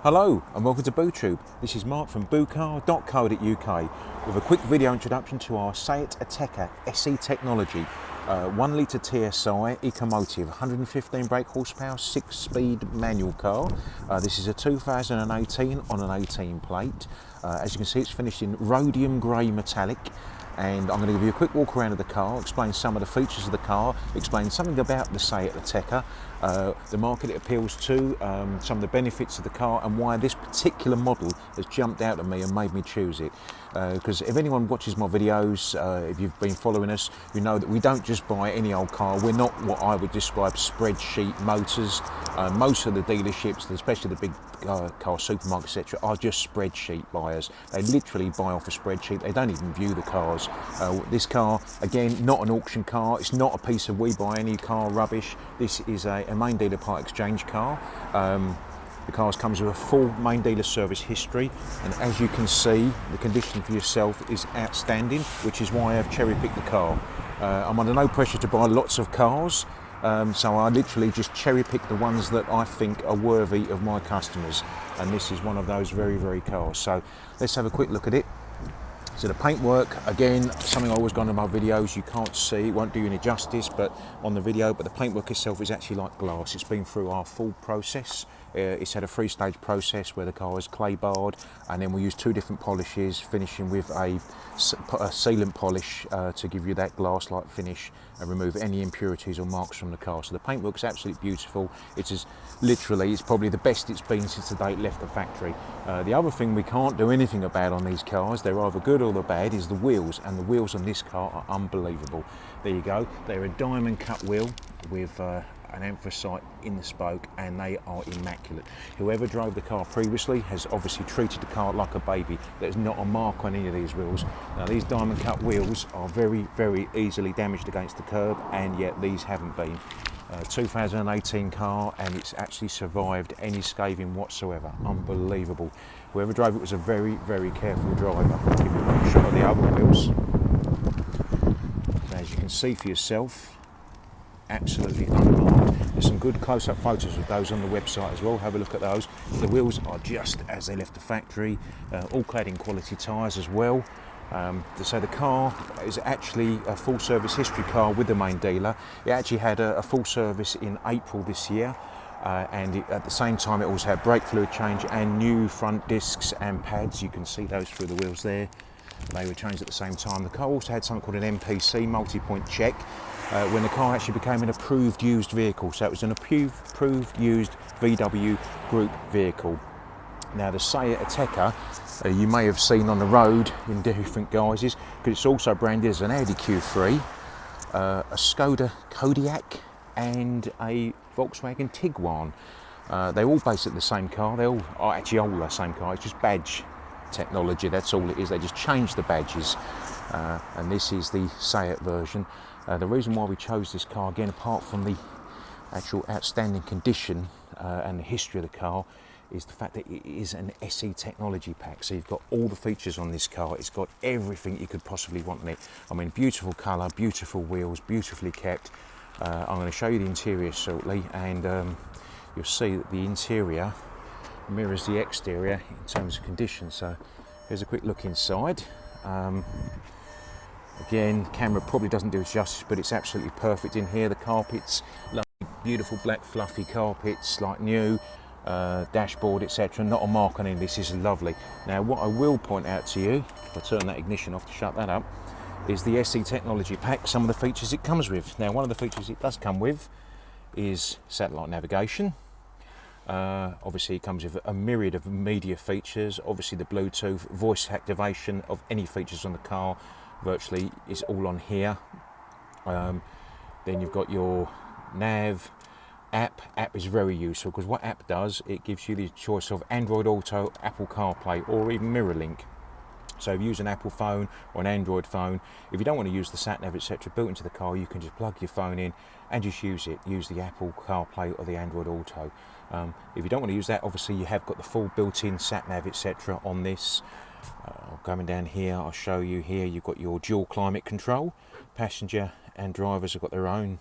Hello and welcome to BooTube. This is Mark from Boocar.co.uk with a quick video introduction to our ATECA SE technology. 1 litre TSI ECOMOTIVE, 115 brake horsepower, 6-speed manual car. This is a 2018 on an 18 plate. As you can see, it's finished in rhodium grey metallic. And I'm going to give you a quick walk around of the car, explain some of the features of the car, explain something about the ATECA, the market it appeals to, some of the benefits of the car and why this particular model has jumped out at me and made me choose it. Because if anyone watches my videos, if you've been following us, you know that we don't just buy any old car. We're not what I would describe spreadsheet motors. Most of the dealerships, especially the big car supermarkets, etc., are just spreadsheet buyers. They literally buy off a spreadsheet. They don't even view the cars. This car, again, not an auction car. It's not a piece of we buy any car rubbish. This is a main dealer part exchange car. The car comes with a full main dealer service history, and as you can see, the condition for yourself is outstanding, which is why I've cherry picked the car. I'm under no pressure to buy lots of cars. So I literally just cherry pick the ones that I think are worthy of my customers, and this is one of those very cars. So let's have a quick look at it. So the paintwork, again, something I always go on in my videos, you can't see, it won't do you any justice but on the video, but the paintwork itself is actually like glass. It's been through our full process. It's had a 3-stage process where the car is clay barred, and then we use 2 different polishes, finishing with a sealant polish to give you that glass-like finish and remove any impurities or marks from the car. So the paintwork's absolutely beautiful. It's probably the best it's been since the day it left the factory. The other thing we can't do anything about on these cars, they're either good or they're bad, is the wheels, and the wheels on this car are unbelievable. There you go, they're a diamond cut wheel with an anthracite in the spoke, and they are immaculate. Whoever drove the car previously has obviously treated the car like a baby. There's not a mark on any of these wheels. Now these diamond cut wheels are very easily damaged against the curb, and yet these haven't been. 2018 car, and it's actually survived any scathing whatsoever. Unbelievable. Whoever drove it was a very careful driver. I'll give you a quick shot of the other wheels. So as you can see for yourself, absolutely unmarked. There's some good close-up photos of those on the website as well. Have a look at those. The wheels are just as they left the factory, all clad in quality tyres as well. So the car is actually a full service history car with the main dealer. It actually had a full service in April this year, and at the same time it also had brake fluid change and new front discs and pads. You can see those through the wheels there. They were changed at the same time. The car also had something called an MPC, multi-point check, when the car actually became an approved used vehicle. So it was an approved used VW group vehicle. Now the ATECA, you may have seen on the road in different guises, because it's also branded as an Audi Q3, a Skoda Kodiaq and a Volkswagen Tiguan. They're all basically the same car. They all are actually all the same car. It's just badge technology, that's all it is. They just changed the badges, and this is the SEAT version. The reason why we chose this car, again, apart from the actual outstanding condition and the history of the car, is the fact that it is an SE technology pack. So you've got all the features on this car. It's got everything you could possibly want in it. I mean, beautiful colour, beautiful wheels, beautifully kept. I'm going to show you the interior shortly, and you'll see that the interior mirrors the exterior in terms of condition. So here's a quick look inside. Again, the camera probably doesn't do it justice, but it's absolutely perfect in here. The carpets, lovely, beautiful black fluffy carpets, like new. Dashboard, etc. Not a mark on any of this. Is lovely. Now what I will point out to you, if I turn that ignition off to shut that up, is the SE technology pack, some of the features it comes with. Now one of the features it does come with is satellite navigation. Obviously it comes with a myriad of media features. Obviously the Bluetooth, voice activation of any features on the car virtually is all on here. Then you've got your Nav App is very useful, because what app does, it gives you the choice of Android Auto, Apple CarPlay, or even MirrorLink. So if you use an Apple phone or an Android phone, if you don't want to use the sat-nav, etc. built into the car, you can just plug your phone in and just use it. Use the Apple CarPlay or the Android Auto. If you don't want to use that, obviously you have got the full built-in sat-nav, etc. on this. Coming down here, I'll show you here, you've got your dual climate control. Passenger and drivers have got their own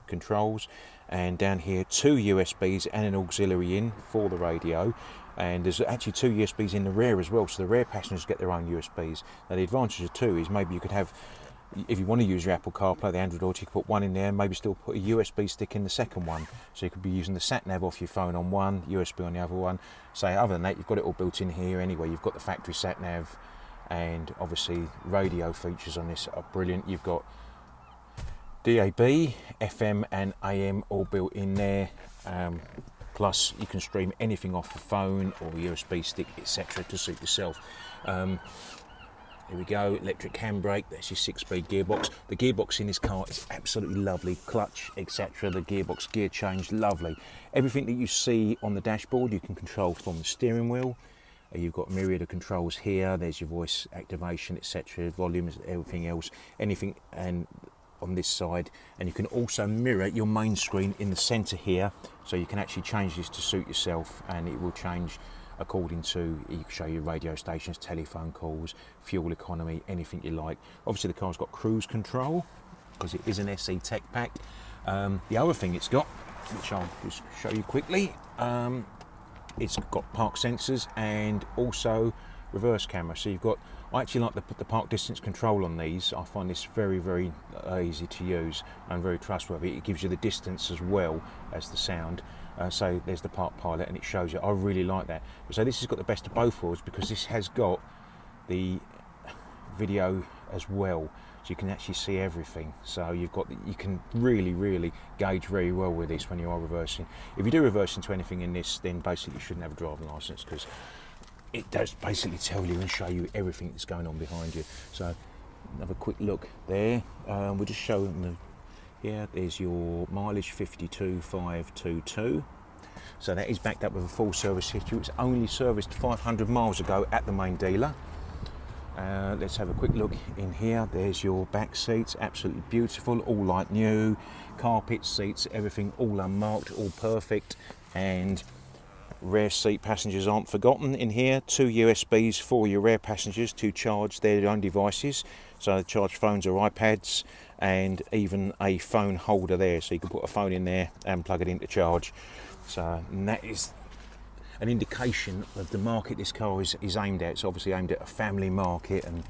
controls, and down here 2 USBs and an auxiliary in for the radio. And there's actually 2 USBs in the rear as well, so the rear passengers get their own USBs. Now the advantage of 2 is maybe you could have, if you want to use your Apple CarPlay, the Android Auto, you could put one in there and maybe still put a USB stick in the second one. So you could be using the sat nav off your phone on one, USB on the other one. So other than that, you've got it all built in here anyway. You've got the factory sat nav, and obviously radio features on this are brilliant. You've got DAB, FM and AM all built in there. Plus you can stream anything off the phone or USB stick, etc. to suit yourself. Here we go, electric handbrake, that's your 6-speed gearbox. The gearbox in this car is absolutely lovely, clutch, etc. The gearbox gear change, lovely. Everything that you see on the dashboard you can control from the steering wheel. You've got a myriad of controls here, there's your voice activation, etc. Volumes, everything else, anything and on this side. And you can also mirror your main screen in the center here, so you can actually change this to suit yourself, and it will change according to, you can show you radio stations, telephone calls, fuel economy, anything you like. Obviously the car's got cruise control because it is an SE Tech Pack. The other thing it's got, which I'll just show you quickly, it's got park sensors and also reverse camera. So you've got, I actually like the park distance control on these. I find this very, very easy to use and very trustworthy. It gives you the distance as well as the sound. So there's the park pilot and it shows you. I really like that. So this has got the best of both worlds because this has got the video as well, so you can actually see everything. So you've got, you can really gauge very well with this when you are reversing. If you do reverse into anything in this, then basically you shouldn't have a driving license, because it does basically tell you and show you everything that's going on behind you. So have a quick look there. We'll just show them here. There's your mileage, 52,522. So that is backed up with a full service history. It's only serviced 500 miles ago at the main dealer. Let's have a quick look in here. There's your back seats, absolutely beautiful, all like new. Carpet seats, everything all unmarked, all perfect. And rear seat passengers aren't forgotten in here. 2 USBs for your rear passengers to charge their own devices. So they charge phones or iPads, and even a phone holder there, so you can put a phone in there and plug it in to charge. So that is an indication of the market this car is aimed at. It's obviously aimed at a family market, and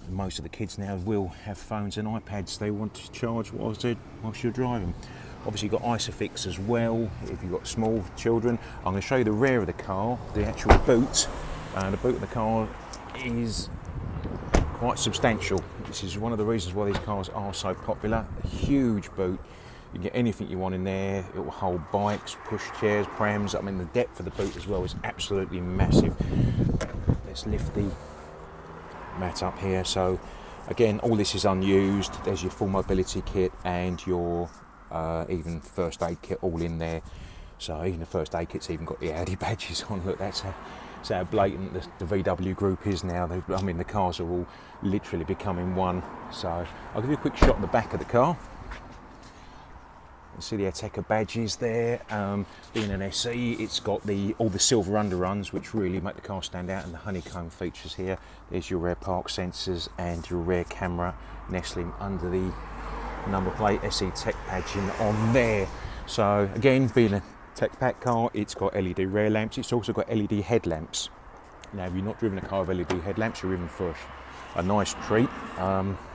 most of the kids now will have phones and iPads they want to charge whilst you're driving. Obviously you've got ISOFIX as well if you've got small children. I'm going to show you the rear of the car, the actual boot. The boot of the car is quite substantial. This is one of the reasons why these cars are so popular. A huge boot. You can get anything you want in there. It will hold bikes, push chairs, prams. I mean, the depth of the boot as well is absolutely massive. Let's lift the mat up here. So again, all this is unused. There's your full mobility kit and your even first aid kit all in there. So even the first aid kit's even got the Audi badges on. Look, that's how blatant the VW group is now. I mean, the cars are all literally becoming one. So I'll give you a quick shot of the back of the car. You see the ATECA badges there. Being an SE, it's got all the silver underruns, which really make the car stand out, and the honeycomb features here. There's your rear park sensors and your rear camera nestling under the number plate SE Tech badging on there. So again, being a Tech Pack car, it's got LED rear lamps. It's also got LED headlamps. Now, if you're not driven a car with LED headlamps, you're in for a nice treat.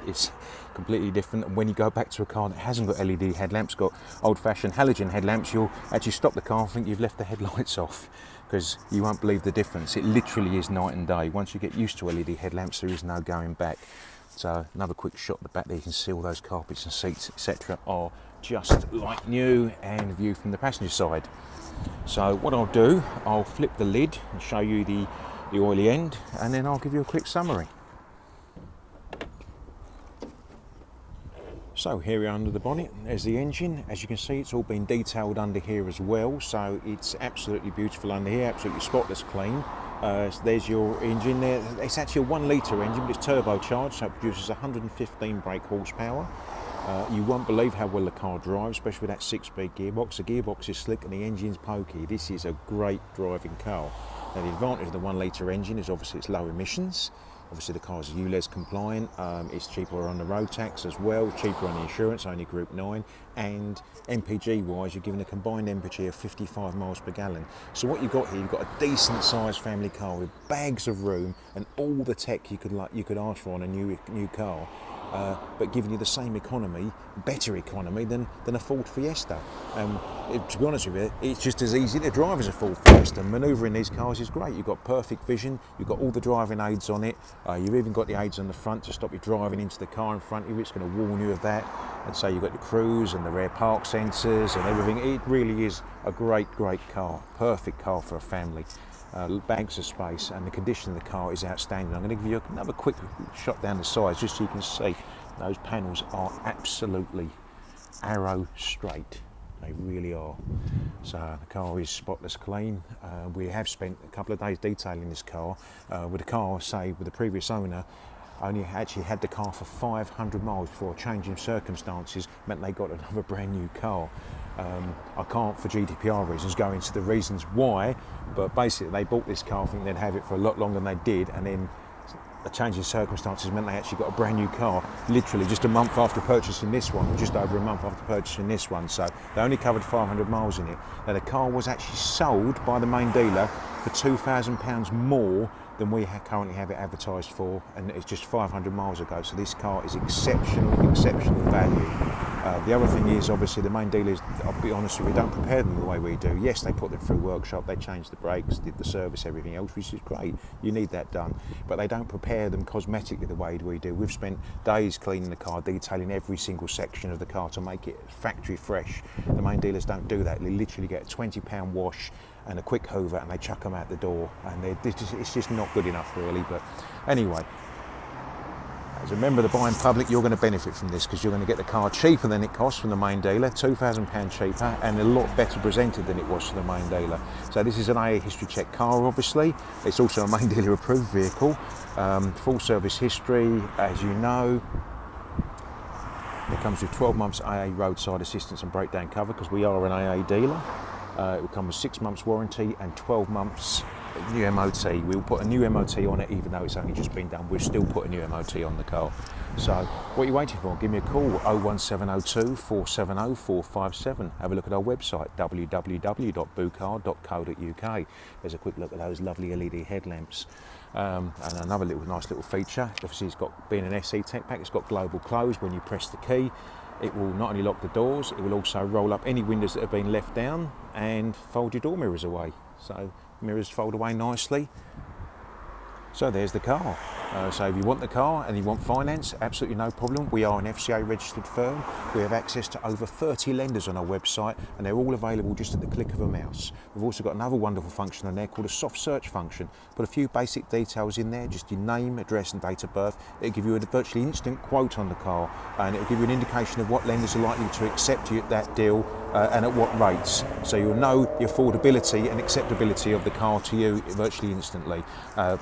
It's completely different. And when you go back to a car that hasn't got LED headlamps, got old-fashioned halogen headlamps, you'll actually stop the car and think you've left the headlights off, because you won't believe the difference. It literally is night and day. Once you get used to LED headlamps, there is no going back. So another quick shot at the back there. You can see all those carpets and seats, etc. are just like new, and view from the passenger side. So what I'll do, I'll flip the lid and show you the oily end, and then I'll give you a quick summary. So here we are under the bonnet. There's the engine. As you can see, it's all been detailed under here as well, so it's absolutely beautiful under here, absolutely spotless clean. So there's your engine there. It's actually a 1 litre engine, but it's turbocharged, so it produces 115 brake horsepower. You won't believe how well the car drives, especially with that 6-speed gearbox. The gearbox is slick and the engine's pokey. This is a great driving car. Now, the advantage of the 1 litre engine is obviously it's low emissions. Obviously the car is ULEZ compliant, it's cheaper on the road tax as well, cheaper on the insurance, only Group 9, and MPG wise you're given a combined MPG of 55 miles per gallon. So what you've got here, you've got a decent sized family car with bags of room and all the tech you could ask for on a new car. But giving you the same economy, better economy than a Ford Fiesta. To be honest with you, it's just as easy to drive as a Ford Fiesta. Manoeuvring these cars is great. You've got perfect vision, you've got all the driving aids on it, you've even got the aids on the front to stop you driving into the car in front of you. It's going to warn you of that. And so you've got the cruise and the rear park sensors and everything. It really is a great car, perfect car for a family. Bags of space, and the condition of the car is outstanding. I'm going to give you another quick shot down the sides just so you can see those panels are absolutely arrow straight. They really are. So the car is spotless clean. We have spent a couple of days detailing this car. With the car, say, with the previous owner, only actually had the car for 500 miles before a change in circumstances meant they got another brand new car. I can't, for GDPR reasons, go into the reasons why, but basically they bought this car thinking they'd have it for a lot longer than they did, and then a change in circumstances meant they actually got a brand new car literally just a month after purchasing this one, or just over a month after purchasing this one. So they only covered 500 miles in it. Now the car was actually sold by the main dealer for £2,000 more than we currently have it advertised for, and it's just 500 miles ago. So this car is exceptional value. The other thing is, obviously, the main dealers, I'll be honest with you, don't prepare them the way we do. Yes, they put them through workshop, they changed the brakes, did the service, everything else, which is great. You need that done. But they don't prepare them cosmetically the way we do. We've spent days cleaning the car, detailing every single section of the car to make it factory fresh. The main dealers don't do that. They literally get a £20 wash and a quick hoover and they chuck them out the door, and it's just not good enough really. But anyway, as a member of the buying public, you're going to benefit from this because you're going to get the car cheaper than it costs from the main dealer, £2,000 cheaper, and a lot better presented than it was to the main dealer. So this is an AA history check car, obviously. It's also a main dealer approved vehicle, full service history, as you know. It comes with 12 months AA roadside assistance and breakdown cover because we are an AA dealer. It will come with 6 months warranty and 12 months new MOT. We'll put a new MOT on it even though it's only just been done. We'll still put a new MOT on the car. So what are you waiting for? Give me a call, 01702 470 457. Have a look at our website, www.Boocar.co.uk. There's a quick look at those lovely LED headlamps. And another nice little feature, obviously it's got, being an SE Tech Pack, it's got global close. When you press the key, it will not only lock the doors, it will also roll up any windows that have been left down and fold your door mirrors away. So mirrors fold away nicely. So there's the car. So if you want the car and you want finance, absolutely no problem. We are an FCA registered firm. We have access to over 30 lenders on our website, and they're all available just at the click of a mouse. We've also got another wonderful function on there called a soft search function. Put a few basic details in there, just your name, address and date of birth. It'll give you a virtually instant quote on the car, and it'll give you an indication of what lenders are likely to accept you at that deal and at what rates. So you'll know the affordability and acceptability of the car to you virtually instantly.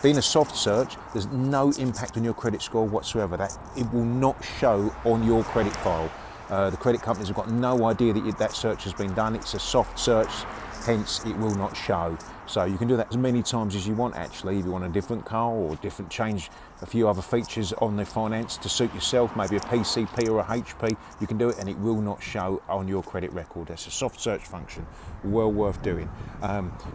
Being a soft search, there's no impact on your credit score whatsoever. That it will not show on your credit file. The credit companies have got no idea that that search has been done. It's a soft search, hence it will not show. So you can do that as many times as you want actually. If you want a different car or different, change a few other features on the finance to suit yourself, maybe a PCP or a HP, you can do it and it will not show on your credit record. That's a soft search function, well worth doing.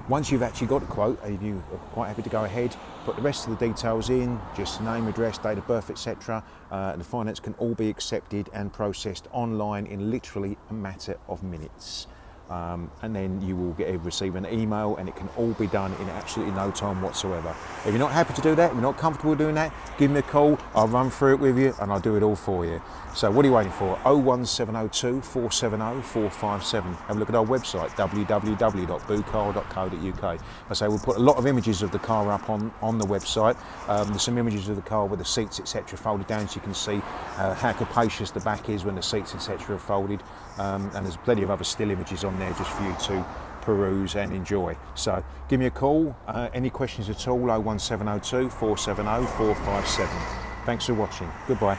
Once you've actually got a quote and you are quite happy to go ahead, put the rest of the details in, just name, address, date of birth, etc. The finance can all be accepted and processed online in literally a matter of minutes. And then you will receive an email, and it can all be done in absolutely no time whatsoever. If you're not happy to do that, you're not comfortable doing that, give me a call, I'll run through it with you and I'll do it all for you. So what are you waiting for? 01702 470 457. Have a look at our website, www.Boocar.co.uk. I say we'll put a lot of images of the car up on the website. There's some images of the car with the seats etc. folded down so you can see how capacious the back is when the seats etc. are folded. And there's plenty of other still images on there just for you to peruse and enjoy. So give me a call, any questions at all, 01702 470 457. Thanks for watching, goodbye.